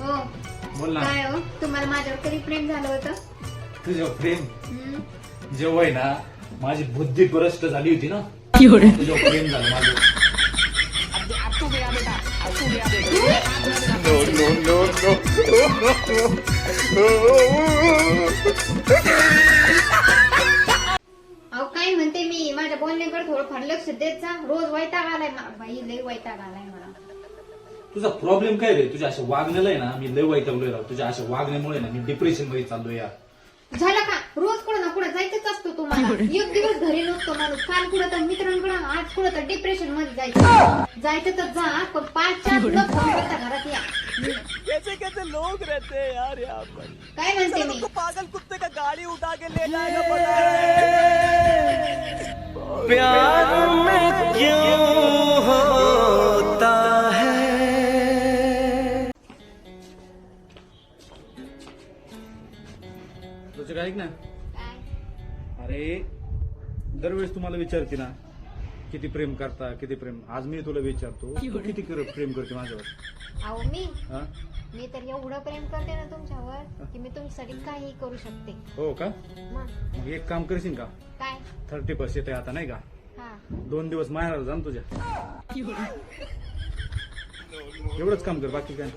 हो बोल ना. काय हो तुम्हाला माझ्यावर कधी प्रेम झालं होतं? तुझं प्रेम हम्म. जेव्हा आहे ना माझी बुद्धी भ्रष्ट झाली होती ना तुझं प्रेम झालं माझं. अहो काय म्हणते मी माझ्या बोलण्याकडे थोडंफार लक्ष देत जा. रोज वैताग आलाय बाई, लय वैताग आलाय मला. तुझा प्रॉब्लेम काय रे? तुझ्या अशा वागण्याला आहे ना मी लय वैतागलोय राव. तुझ्या अशा वागण्यामुळे ना मी डिप्रेशन मध्ये चाललोय यार. झालं का? रोज कुठं ना कुठं जायचंच असतो तुम्हाला. एक दिवस घरी नसतो माणूस. काल कुठं तर मित्रांकडे, आज कुठं तर डिप्रेशन मध्ये जायचं तर जा, पण 5-4 न फोन करता घरात या. कैसे कैसे लोग रहते हैं यार यहाँ पर। काय म्हणते मी? तो पागल कुत्ते का गाड़ी उठा के ले जाएगा पता है। प्यार में क्यों होता है। तुझं काय ऐक ना. काय? अरे दरवेळेस तुम्हाला विचारते ना किती प्रेम करता, किती प्रेम. आज मी तुला विचारतो तू किती प्रेम करते माझ्यावर. अहो हा? मी तर एवढं प्रेम करते ना तुमच्यावर की मी तुमच्यासाठी काही करू शकते. हो का? मग मग एक काम करशील का? काय? 30% येते आता नाही का? हा 2 दिवस माहेराला जा ना तुझ्या. एवढंच काम कर, बाकी काय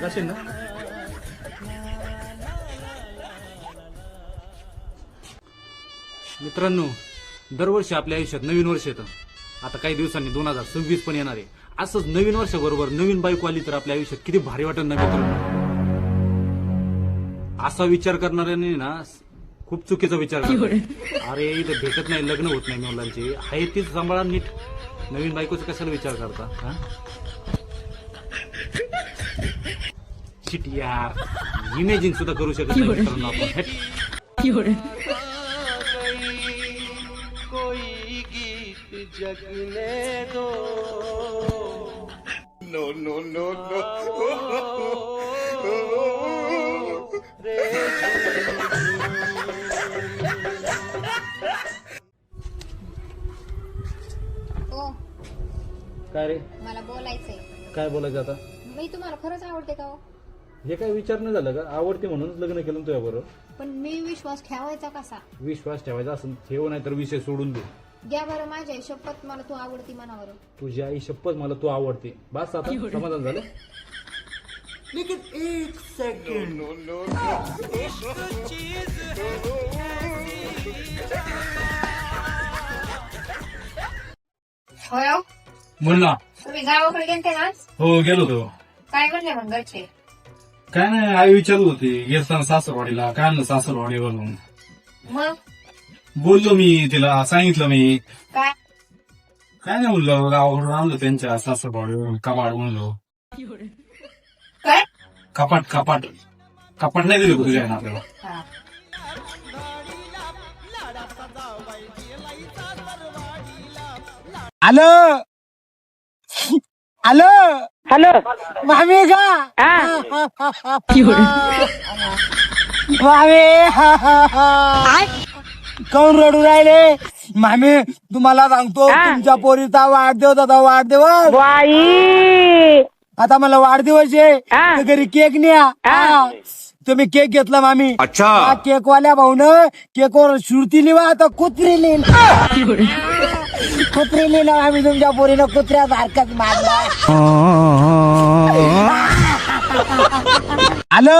जाशील ना. मित्रांनो, दरवर्षी आपल्या आयुष्यात नवीन वर्ष येतं. आता काही दिवसांनी 2026 पण येणार आहे. असंच नवीन वर्षाबरोबर नवीन बायको आली तर आपल्या आयुष्यात किती भारी वाटत ना मित्रांनो. असा विचार करणाऱ्यांनी ना खूप चुकीचा विचार करतात. अरे इथे भेटत नाही, लग्न होत नाही मुलांचे, आहे तीच सांभाळा नीट. नवीन बायकोचा कशाला विचार करता? हा? शिट यार, इमेजिंग सुद्धा करू शकत नाही मित्रांनो आपण. कोई गीत जगने दो। No no no no. हो काय रे? मला बोलायचंय. काय बोलायचं आता? मी तुम्हाला खरंच आवडते का हो? हे काय विचार नाही झालं का? आवडते म्हणूनच लग्न केलं तुझ्या बरोबर. पण मी विश्वास ठेवायचा कसा? विश्वास ठेवायचा असं ठेव, नाही तर विषय सोडून दे. घ्या बरं माझ्या आई शपथ, मला तू आवडती मनावर. तुझी आई शपथ मला तू आवडते. बस आता समाधान झालं. लेकिन एक सेकंड। नो नो होय हो? बोल ना. तुम्ही गावाकडे गेलते ना आज? हो गेलो होतो. काय म्हणले मग घरचे? काय नाही, आई विचारत होती गेलताना सासरवाडीला. काय आणलं सासरवाडीवरून? मग बोललो मी तिला, सांगितलं मी. काय? काय नाही म्हणलं, गावाकडून आणलं त्यांच्या सासरवाडीवरून कपाट म्हणलो. काय? कपाट कपाट कपाट नाही दिलं तुझ्या आईनं आपल्याला. हा. हॅलो हॅलो हॅलो मामी का? मामी कोण रडू राहिले? मामी तुम्हाला सांगतो, तुमच्या पोरीचा वाढदिवस होता. वाढदिवस आता मला वाढदिवस आहे तर घरी केक न्या. तुम्ही केक घेतला मामी. अच्छा, केक वाल्या भाऊन केकवर श्रुती लिहा आता कुत्री लिहिला. कुत्री लिहिला आम्ही तुमच्या पोरीनं कुत्र्यासारखाच मारला. हॅलो